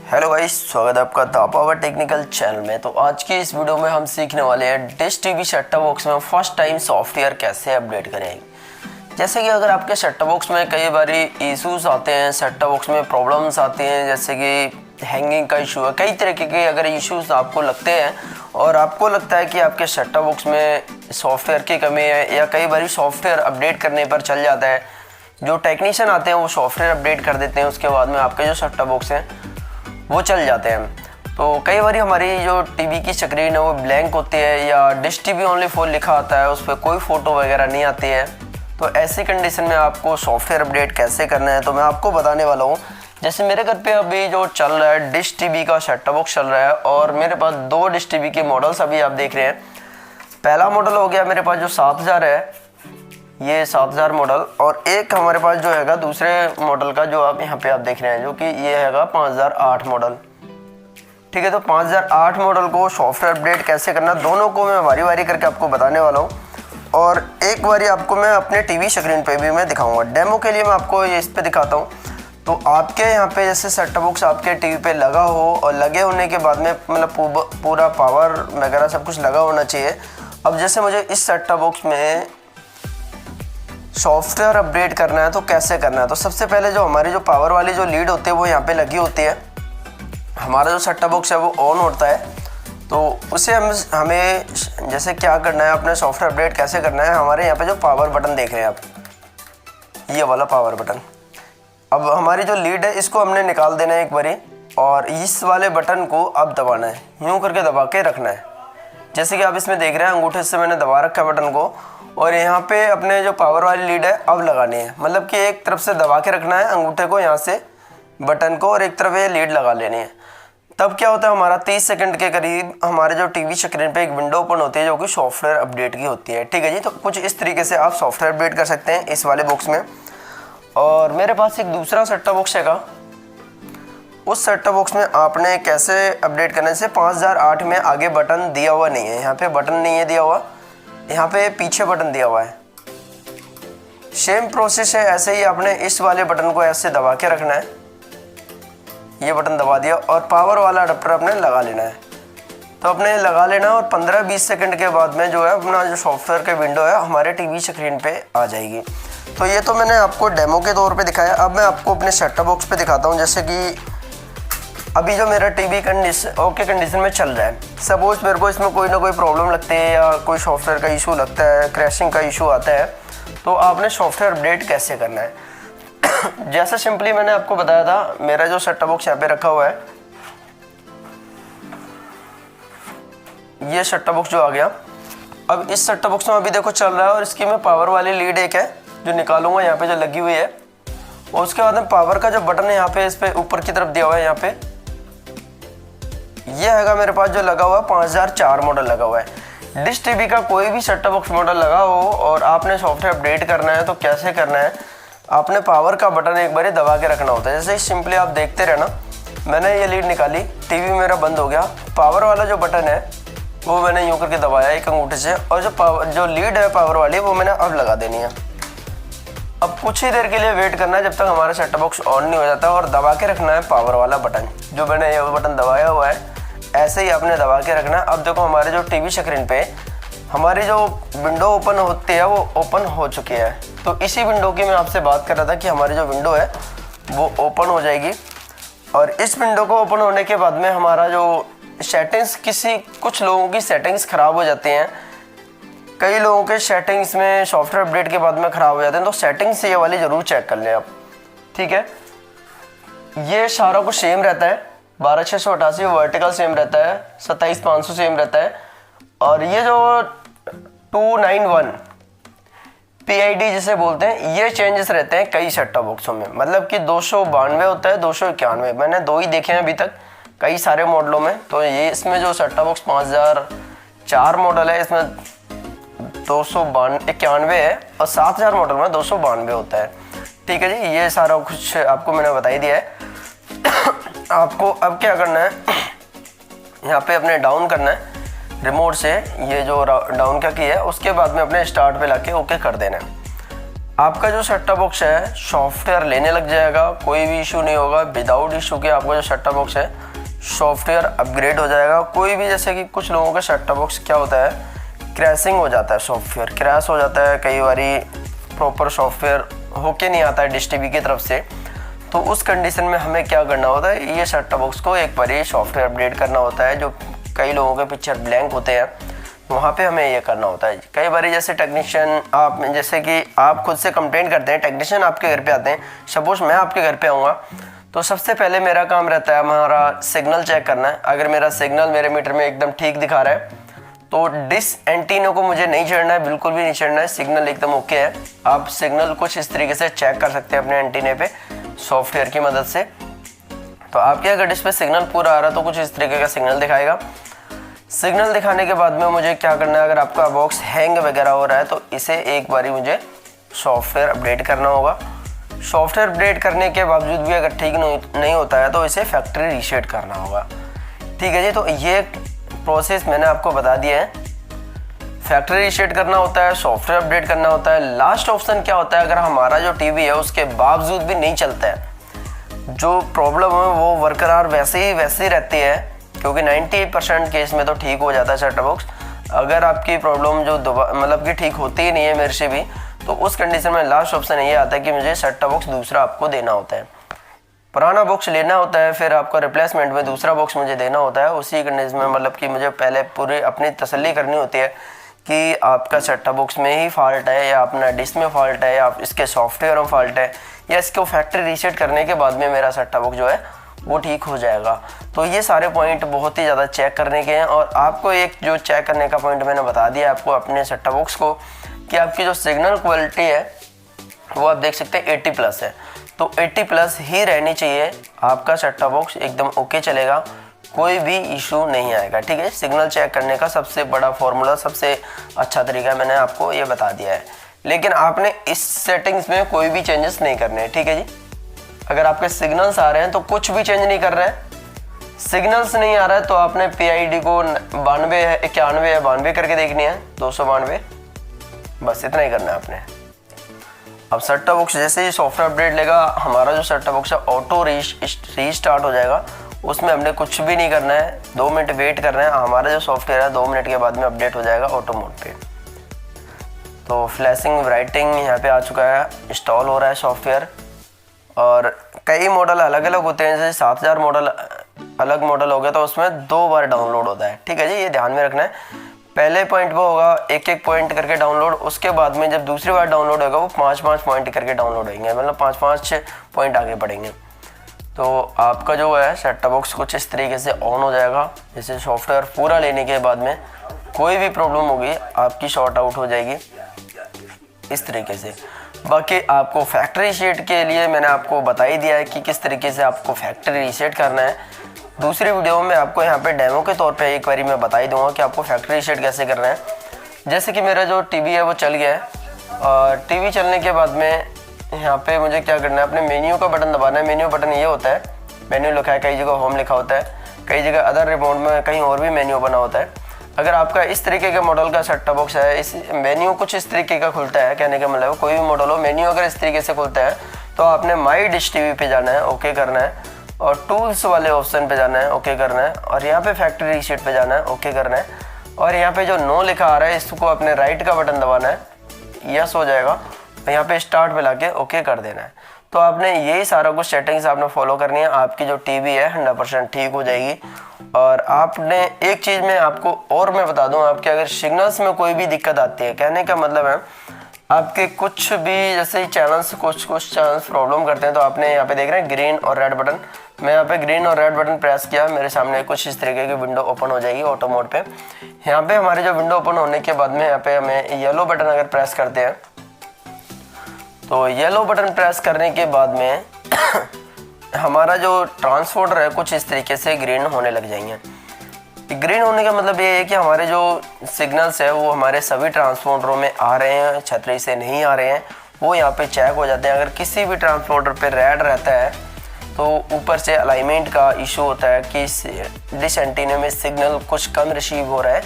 Hello guys, स्वागत है आपका द पावर टेक्निकल चैनल में। तो आज की इस वीडियो में हम सीखने वाले हैं dish TV set top box में फर्स्ट टाइम सॉफ्टवेयर कैसे अपडेट करें। जैसे कि अगर आपके सेट टॉप बॉक्स में कई बार इश्यूज आते हैं, सेट टॉप बॉक्स में प्रॉब्लम्स आती हैं, जैसे कि हैंगिंग का इशू है, कई तरीके के अगर इश्यूज आपको लगते हैं और आपको लगता है कि आपके सेट टॉप बॉक्स में सॉफ्टवेयर की कमी है या कई बार सॉफ्टवेयर अपडेट करने पर चल जाता है, जो टेक्नीशियन आते हैं वो सॉफ्टवेयर अपडेट कर देते हैं, उसके बाद में आपके जो सेट टॉप बॉक्स हैं वो चल जाते हैं। तो कई बार हमारी जो टीवी की स्क्रीन है वो ब्लैंक होती है या डिश टीवी ओनली फॉर लिखा आता है, उस पर कोई फ़ोटो वगैरह नहीं आती है। तो ऐसी कंडीशन में आपको सॉफ्टवेयर अपडेट कैसे करना है तो मैं आपको बताने वाला हूँ। जैसे मेरे घर पे अभी जो चल रहा है डिश टीवी का सेट टॉप बॉक्स चल रहा है और मेरे पास दो डिश टीवी के मॉडल्स अभी आप देख रहे हैं। पहला मॉडल हो गया मेरे पास जो 7000 है, ये 7000 मॉडल, और एक हमारे पास जो हैगा दूसरे मॉडल का जो आप यहाँ पे आप देख रहे हैं, जो कि ये हैगा 5008 मॉडल। ठीक है, तो 5008 मॉडल को सॉफ्टवेयर अपडेट कैसे करना, दोनों को मैं बारी बारी करके आपको बताने वाला हूँ और एक बारी आपको मैं अपने टीवी स्क्रीन पे भी मैं दिखाऊंगा। डेमो के लिए मैं आपको ये इस पे दिखाता हूँ। तो आपके यहाँ पे जैसे सेट टॉप बॉक्स आपके टीवी पे लगा हो और लगे होने के बाद में मतलब पूरा पावर वगैरह सब कुछ लगा होना चाहिए। अब जैसे मुझे इस सेट टॉप बॉक्स में सॉफ्टवेयर अपडेट करना है तो कैसे करना है, तो सबसे पहले जो हमारी जो पावर वाली जो लीड होती है वो यहाँ पे लगी होती है। हमारा जो सेट टॉप बॉक्स है वो ऑन होता है, तो उसे हमें जैसे क्या करना है, अपने सॉफ्टवेयर अपडेट कैसे करना है। हमारे यहाँ पे जो पावर बटन देख रहे हैं आप, ये वाला पावर बटन, अब हमारी जो लीड है इसको हमने निकाल देना है एक बारी और इस वाले बटन को अब दबाना है, यूँ करके दबा के रखना है। जैसे कि आप इसमें देख रहे हैं अंगूठे से मैंने दबा रखा है बटन को और यहाँ पे अपने जो पावर वाली लीड है अब लगानी है, मतलब कि एक तरफ से दबा के रखना है अंगूठे को यहाँ से बटन को और एक तरफ ये लीड लगा लेनी है। तब क्या होता है, हमारा 30 सेकंड के करीब हमारे जो टीवी स्क्रीन पे एक विंडो ओपन होती है जो कि सॉफ्टवेयर अपडेट की होती है। ठीक है जी, तो कुछ इस तरीके से आप सॉफ्टवेयर अपडेट कर सकते हैं इस वाले बॉक्स में। और मेरे पास एक दूसरा सेट टॉप बॉक्स हैगा, उस सेट टॉप बॉक्स में आपने कैसे अपडेट करने से 5008 में आगे बटन दिया हुआ नहीं है, यहाँ पे बटन नहीं है दिया हुआ, यहाँ पे पीछे बटन दिया हुआ है। सेम प्रोसेस है, ऐसे ही आपने इस वाले बटन को ऐसे दबा के रखना है, ये बटन दबा दिया और पावर वाला अडेप्टर अपने लगा लेना है। तो अपने लगा लेना और 15-20 सेकंड के बाद में जो है अपना जो सॉफ्टवेयर का विंडो है हमारे टीवी स्क्रीन पे आ जाएगी। तो ये तो मैंने आपको डेमो के तौर पे दिखाया। अब मैं आपको अपने सेट टॉप बॉक्स पे दिखाता हूँ। जैसे कि अभी जो मेरा टीवी कंडीशन में चल रहा है, सपोज मेरे को इसमें कोई ना कोई प्रॉब्लम लगती है या कोई सॉफ्टवेयर का इशू लगता है, क्रैशिंग का इशू आता है, तो आपने सॉफ्टवेयर अपडेट कैसे करना है। जैसा सिंपली मैंने आपको बताया था, मेरा जो सेट टॉप बॉक्स यहाँ पे रखा हुआ है, ये सेट टॉप बॉक्स जो आ गया। अब इस सेट टॉप बॉक्स में अभी देखो चल रहा है और इसकी मैं पावर वाली लीड एक है जो निकालूंगा यहाँ पे जो लगी हुई है, और उसके बाद में पावर का जो बटन है यहाँ पे इस पे ऊपर की तरफ दिया हुआ है, यहाँ पे ये हैगा मेरे पास जो लगा हुआ है 5004 मॉडल लगा हुआ है। डिश टीवी का कोई भी सेट टॉप बॉक्स मॉडल लगा हो और आपने सॉफ्टवेयर अपडेट करना है तो कैसे करना है, आपने पावर का बटन एक बार दबा के रखना होता है। जैसे सिंपली आप देखते रहना, मैंने ये लीड निकाली, टीवी मेरा बंद हो गया, पावर वाला जो बटन है वो मैंने यूँ करके दबाया एक अंगूठे से और जो लीड है पावर वाली वो मैंने अब लगा देनी है। अब कुछ ही देर के लिए वेट करना है जब तक हमारा सेट टॉप बॉक्स ऑन नहीं हो जाता और दबा के रखना है पावर वाला बटन, जो मैंने ये बटन दबाया हुआ है ऐसे ही आपने दबा के रखना है। अब देखो हमारे जो टीवी स्क्रीन पे हमारी जो विंडो ओपन होती है वो ओपन हो चुकी है। तो इसी विंडो की मैं आपसे बात कर रहा था कि हमारी जो विंडो है वो ओपन हो जाएगी और इस विंडो को ओपन होने के बाद में हमारा जो सेटिंग्स, कुछ लोगों की सेटिंग्स ख़राब हो जाती हैं, कई लोगों के सेटिंग्स में सॉफ्टवेयर अपडेट के बाद में ख़राब हो जाते हैं, तो सेटिंग्स ये वाली ज़रूर चेक कर लें आप। ठीक है, ये सारा कुछ सेम रहता है, 12688 वर्टिकल सेम रहता है, 27500 सेम रहता है, और ये जो 291 PID जिसे बोलते हैं ये चेंजेस रहते हैं कई सेट टॉप बॉक्सों में, मतलब कि 292 होता है, 291, मैंने दो ही देखे हैं अभी तक कई सारे मॉडलों में। तो ये इसमें जो सेट टॉप बॉक्स 5004 मॉडल है इसमें 291 है और 7000 मॉडल में 292 होता है। ठीक है जी, ये सारा कुछ आपको मैंने बता ही दिया है। आपको अब क्या करना है, यहाँ पे अपने डाउन करना है रिमोट से, ये जो डाउन का की है उसके बाद में अपने स्टार्ट पे लाके ओके कर देना है। आपका जो सेट टॉप बॉक्स है सॉफ्टवेयर लेने लग जाएगा, कोई भी इशू नहीं होगा। विदाउट इशू के आपका जो सेट टॉप बॉक्स है सॉफ्टवेयर अपग्रेड हो जाएगा। कोई भी, जैसे कि कुछ लोगों का सेट टॉप बॉक्स क्या होता है, क्रैशिंग हो जाता है, सॉफ्टवेयर क्रैश हो जाता है, कई बारी प्रॉपर सॉफ्टवेयर होके नहीं आता है डिश टीवी की तरफ से। तो उस कंडीशन में हमें क्या करना होता है, ये सेट टॉप बॉक्स को एक बार सॉफ्टवेयर अपडेट करना होता है। जो कई लोगों के पिक्चर ब्लैंक होते हैं वहाँ पे हमें ये करना होता है। कई बार जैसे टेक्नीशियन, आप जैसे कि आप खुद से कंप्लेंट करते हैं, टेक्नीशियन आपके घर पे आते हैं, सपोज मैं आपके घर पे आऊँगा, तो सबसे पहले मेरा काम रहता है हमारा सिग्नल चेक करना है। अगर मेरा सिग्नल मेरे मीटर में एकदम ठीक दिखा रहा है तो डिश एंटीना को मुझे नहीं छेड़ना है, बिल्कुल भी नहीं छेड़ना है, सिग्नल एकदम ओके है। आप सिग्नल कुछ इस तरीके से चेक कर सकते हैं अपने एंटीने पे सॉफ्टवेयर की मदद से। तो आपके अगर डिश पे सिग्नल पूरा आ रहा है तो कुछ इस तरीके का सिग्नल दिखाएगा। सिग्नल दिखाने के बाद में मुझे क्या करना है, अगर आपका बॉक्स हैंग वगैरह हो रहा है तो इसे एक बारी मुझे सॉफ्टवेयर अपडेट करना होगा। सॉफ्टवेयर अपडेट करने के बावजूद भी अगर ठीक नहीं होता है तो इसे फैक्ट्री रीसेट करना होगा। ठीक है जी, तो ये प्रोसेस मैंने आपको बता दिया है। फैक्ट्री रीसेट करना होता है, सॉफ्टवेयर अपडेट करना होता है। लास्ट ऑप्शन क्या होता है, अगर हमारा जो टीवी है उसके बावजूद भी नहीं चलता है, जो प्रॉब्लम है वो बरकरार वैसे ही रहती है, क्योंकि 98% केस में तो ठीक हो जाता है सेट टॉप बॉक्स। अगर आपकी प्रॉब्लम जो मतलब कि ठीक होती ही नहीं है मेरे से भी, तो उस कंडीशन में लास्ट ऑप्शन ये आता है कि मुझे सेट टॉप बॉक्स दूसरा आपको देना होता है, पुराना बॉक्स लेना होता है, फिर आपका रिप्लेसमेंट में दूसरा बॉक्स मुझे देना होता है। उसी कंडीशन में मतलब कि मुझे पहले पूरी अपनी तसल्ली करनी होती है कि आपका सेट टॉप बॉक्स में ही फॉल्ट है, या अपना डिश में फॉल्ट है, या इसके सॉफ्टवेयर में फॉल्ट है, या इसको फैक्ट्री रीसेट करने के बाद में मेरा सेट टॉप बॉक्स जो है वो ठीक हो जाएगा। तो ये सारे पॉइंट बहुत ही ज़्यादा चेक करने के हैं। और आपको एक जो चेक करने का पॉइंट मैंने बता दिया आपको अपने सेट टॉप बॉक्स को, कि आपकी जो सिग्नल क्वालिटी है वो आप देख सकते हैं 80+ है, तो 80+ ही रहनी चाहिए। आपका सेट टॉप बॉक्स एकदम ओके चलेगा, कोई भी इशू नहीं आएगा। ठीक है, सिग्नल चेक करने का सबसे बड़ा फॉर्मूला, सबसे अच्छा तरीका मैंने आपको ये बता दिया है। लेकिन आपने इस सेटिंग्स में कोई भी चेंजेस नहीं करने हैं। ठीक है जी, अगर आपके सिग्नल्स आ रहे हैं तो कुछ भी चेंज नहीं कर रहे हैं। सिग्नल्स नहीं आ रहा है तो आपने PID को 92 है, 91 है, 92 करके देखनी है, 292, बस इतना ही करना है आपने। अब सेट टॉप बॉक्स जैसे ही सॉफ्टवेयर अपडेट लेगा, हमारा जो सेट टॉप बॉक्स है ऑटो रीस्टार्ट हो जाएगा। उसमें हमने कुछ भी नहीं करना है, 2 मिनट वेट करना है, हमारा जो सॉफ्टवेयर है 2 मिनट के बाद में अपडेट हो जाएगा ऑटो मोड पे। तो फ्लैशिंग राइटिंग यहाँ पे आ चुका है, इंस्टॉल हो रहा है सॉफ्टवेयर। और कई मॉडल अलग अलग होते हैं, जैसे 7000 मॉडल अलग मॉडल हो गया तो उसमें 2 बार डाउनलोड होता है। ठीक है जी, ये ध्यान में रखना है। पहले पॉइंट वो होगा एक पॉइंट करके डाउनलोड, उसके बाद में जब दूसरी बार डाउनलोड होगा वो 5 पॉइंट करके डाउनलोड होंगे, मतलब 5 पॉइंट आगे बढ़ेंगे। तो आपका जो है सेट टॉप बॉक्स कुछ इस तरीके से ऑन हो जाएगा। जैसे सॉफ्टवेयर पूरा लेने के बाद में कोई भी प्रॉब्लम होगी आपकी शॉर्ट आउट हो जाएगी इस तरीके से। बाकी आपको फैक्ट्री रीसेट के लिए मैंने आपको बता ही दिया है कि किस तरीके से आपको फैक्ट्री रीसेट करना है। दूसरी वीडियो में आपको यहाँ पे डेमो के तौर पे एक बारी मैं बता ही दूंगा कि आपको फैक्ट्री रीसेट कैसे करना है। जैसे कि मेरा जो टीवी है वो चल गया है, और टीवी चलने के बाद में यहाँ पे मुझे क्या करना है, अपने मेन्यू का बटन दबाना है। मेन्यू बटन ये होता है, मेन्यू लिखा है, कई जगह होम लिखा होता है, कई जगह अदर रिमोट में कहीं और भी मेन्यू बना होता है। अगर आपका इस तरीके का मॉडल का सेट टॉप बॉक्स है, इस मेन्यू कुछ इस तरीके का खुलता है, कहने का मतलब कोई भी मॉडल हो, मेन्यू अगर इस तरीके से खुलता है तो आपने माई डिश टीवी पे जाना है, ओके करना है, और टूल्स वाले ऑप्शन पे जाना है, ओके करना है, और यहाँ पे फैक्ट्री रीसेट पे जाना है, ओके करना है, और यहाँ पे जो नो लिखा आ रहा है इसको अपने राइट का बटन दबाना है, यस हो जाएगा, यहाँ पे स्टार्ट पे लाके ओके कर देना है। तो आपने यही सारा कुछ सेटिंग्स आपने फॉलो करनी है, आपकी जो टीवी है 100% ठीक हो जाएगी। और आपने एक चीज़ में आपको और मैं बता दूं, आपके अगर सिग्नल्स में कोई भी दिक्कत आती है, कहने का मतलब है आपके कुछ भी जैसे चैनल्स कुछ चैनल्स प्रॉब्लम करते हैं, तो आपने यहाँ पे देख रहे हैं ग्रीन और रेड बटन, मैं यहाँ पे ग्रीन और रेड बटन प्रेस किया, मेरे सामने कुछ इस तरीके की विंडो ओपन हो जाएगी ऑटो मोड पे। यहाँ पे हमारी जो विंडो ओपन होने के बाद में यहाँ पे हमें येलो बटन अगर प्रेस करते हैं, तो येलो बटन प्रेस करने के बाद में हमारा जो ट्रांसपोर्टर है कुछ इस तरीके से ग्रीन होने लग जाएंगे। ग्रीन होने का मतलब ये है कि हमारे जो सिग्नल्स है वो हमारे सभी ट्रांसपोर्टरों में आ रहे हैं, छतरी से नहीं आ रहे हैं, वो यहाँ पे चेक हो जाते हैं। अगर किसी भी ट्रांसपोर्टर पे रेड रहता है तो ऊपर से अलाइनमेंट का इशू होता है कि डिश एंटीना में सिग्नल कुछ कम रिसीव हो रहा है,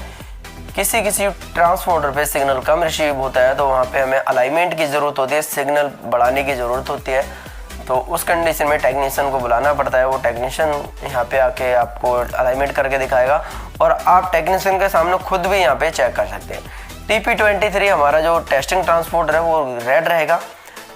किसी किसी ट्रांसपोर्टर पे सिग्नल कम रिसीव होता है तो वहाँ पे हमें अलाइनमेंट की ज़रूरत होती है, सिग्नल बढ़ाने की ज़रूरत होती है। तो उस कंडीशन में टेक्नीशियन को बुलाना पड़ता है। वो टेक्नीशियन यहाँ पे आके आपको अलाइनमेंट करके दिखाएगा और आप टेक्नीशियन के सामने खुद भी यहाँ पे चेक कर सकते हैं। TP23 हमारा जो टेस्टिंग ट्रांसपोर्टर है वो रेड रहेगा,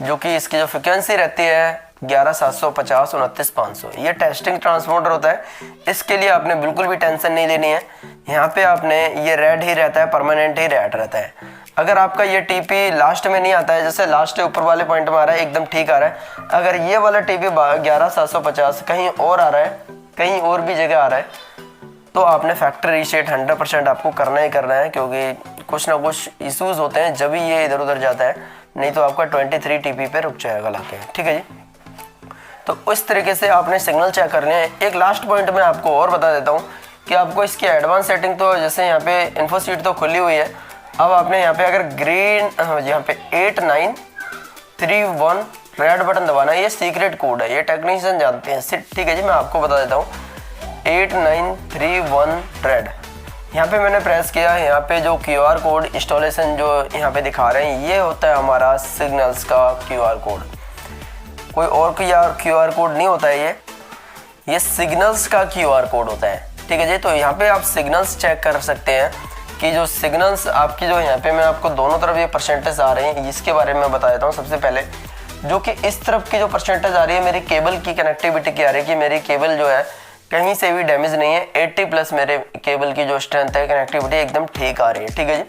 जो कि इसकी जो फ्रिक्वेंसी रहती है 11750 29,500, ये टेस्टिंग ट्रांसपोर्टर होता है। इसके लिए आपने बिल्कुल भी टेंशन नहीं लेनी है। यहाँ पे आपने ये रेड ही रहता है, परमानेंट ही रेड रहता है। अगर आपका ये टीपी लास्ट में नहीं आता है, जैसे लास्ट ऊपर वाले पॉइंट में आ रहा है एकदम ठीक आ रहा है, अगर ये वाला टीपी 11750 कहीं और आ रहा है, कहीं और भी जगह आ रहा है, तो आपने फैक्ट्री रीसेट 100% आपको करना ही करना है, क्योंकि कुछ ना कुछ इश्यूज होते हैं जब भी ये इधर उधर जाता है, नहीं तो आपका 23 टीपी पे रुक जाएगा लाके। ठीक है जी। तो उस तरीके से आपने सिग्नल चेक करने हैं। एक लास्ट पॉइंट में आपको और बता देता हूँ कि आपको इसकी एडवांस सेटिंग, तो जैसे यहाँ पे इन्फो शीट तो खुली हुई है। अब आपने यहाँ पे अगर ग्रीन यहाँ पे 8931 रेड बटन दबाना है, ये सीक्रेट कोड है, ये टेक्नीशियन जानते हैं। ठीक है जी, मैं आपको बता देता हूँ 8931 रेड। यहाँ पे मैंने प्रेस किया, यहाँ पे जो QR कोड इंस्टॉलेशन जो यहाँ पे दिखा रहे हैं, ये होता है हमारा सिग्नल्स का QR कोड। कोई और QR कोड नहीं होता है, ये सिग्नल्स का QR कोड होता है। ठीक है जी। तो यहाँ पे आप सिग्नल्स चेक कर सकते हैं कि जो सिग्नल्स आपकी जो यहाँ पे मैं आपको दोनों तरफ ये परसेंटेज आ रहे हैं, इसके बारे में बता देता हूँ। सबसे पहले जो कि इस तरफ की जो परसेंटेज आ रही है मेरी केबल की कनेक्टिविटी की आ रही है कि मेरी केबल जो है कहीं से भी डैमेज नहीं है, 80+ मेरे केबल की जो स्ट्रेंथ है, कनेक्टिविटी एकदम ठीक आ रही है। ठीक है जी।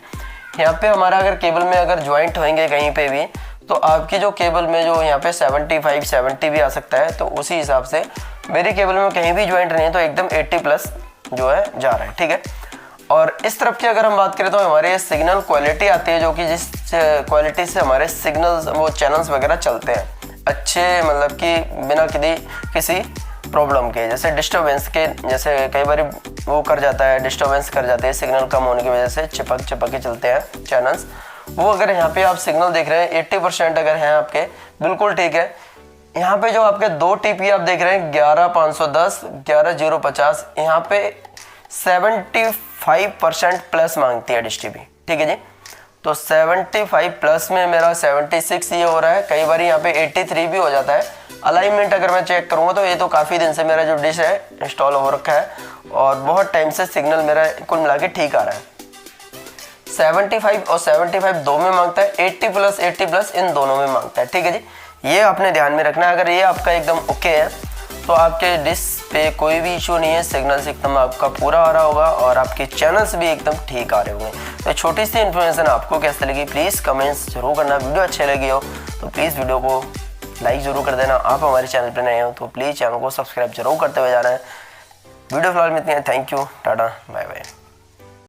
यहाँ पे हमारा अगर केबल में अगर ज्वाइंट होंगे कहीं पे भी, तो आपकी जो केबल में जो यहाँ पे 70 भी आ सकता है, तो उसी हिसाब से मेरी केबल में कहीं भी ज्वाइंट नहीं है, तो एकदम 80+ जो है जा रहा है। ठीक है। और इस तरफ की अगर हम बात करें तो हमारे सिग्नल क्वालिटी आती है, जो कि जिस क्वालिटी से हमारे सिग्नल्स वो चैनल्स वगैरह चलते हैं अच्छे, मतलब कि बिना किसी प्रॉब्लम के, जैसे डिस्टर्बेंस के, जैसे कई बार वो कर जाता है, डिस्टर्बेंस कर जाते हैं सिग्नल कम होने की वजह से, चिपक के चलते हैं चैनल्स। वो अगर यहाँ पे आप सिग्नल देख रहे हैं 80% अगर हैं आपके, बिल्कुल ठीक है। यहाँ पे जो आपके 2 टीपी आप देख रहे हैं 11510 11050, यहाँ पे 75% प्लस मांगती है डिश टीपी। ठीक है जी। तो 75+ में मेरा 76 ये हो रहा है, कई बार यहाँ पे 83 भी हो जाता है। अलाइनमेंट अगर मैं चेक करूँगा तो ये तो काफ़ी दिन से मेरा जो डिश है इंस्टॉल हो रखा है और बहुत टाइम से सिग्नल मेरा कुल मिला के ठीक आ रहा है। 75 और 75 दो में मांगता है, 80+ इन दोनों में मांगता है। ठीक है जी। ये आपने ध्यान में रखना है। अगर ये आपका एकदम ओके है तो आपके डिश पे कोई भी इशू नहीं है, सिग्नल्स एकदम आपका पूरा आ रहा होगा और आपके चैनल्स भी एकदम ठीक आ रहे होंगे। तो छोटी सी इन्फॉर्मेशन आपको कैसे लगी प्लीज़ कमेंट्स जरूर करना। वीडियो अच्छे लगी हो तो प्लीज़ वीडियो को लाइक ज़रूर कर देना। आप हमारे चैनल पर नए हो तो प्लीज़ चैनल को सब्सक्राइब जरूर करते हुए जाना है। वीडियो फिलहाल में इतनी है। Thank you, tata, bye bye.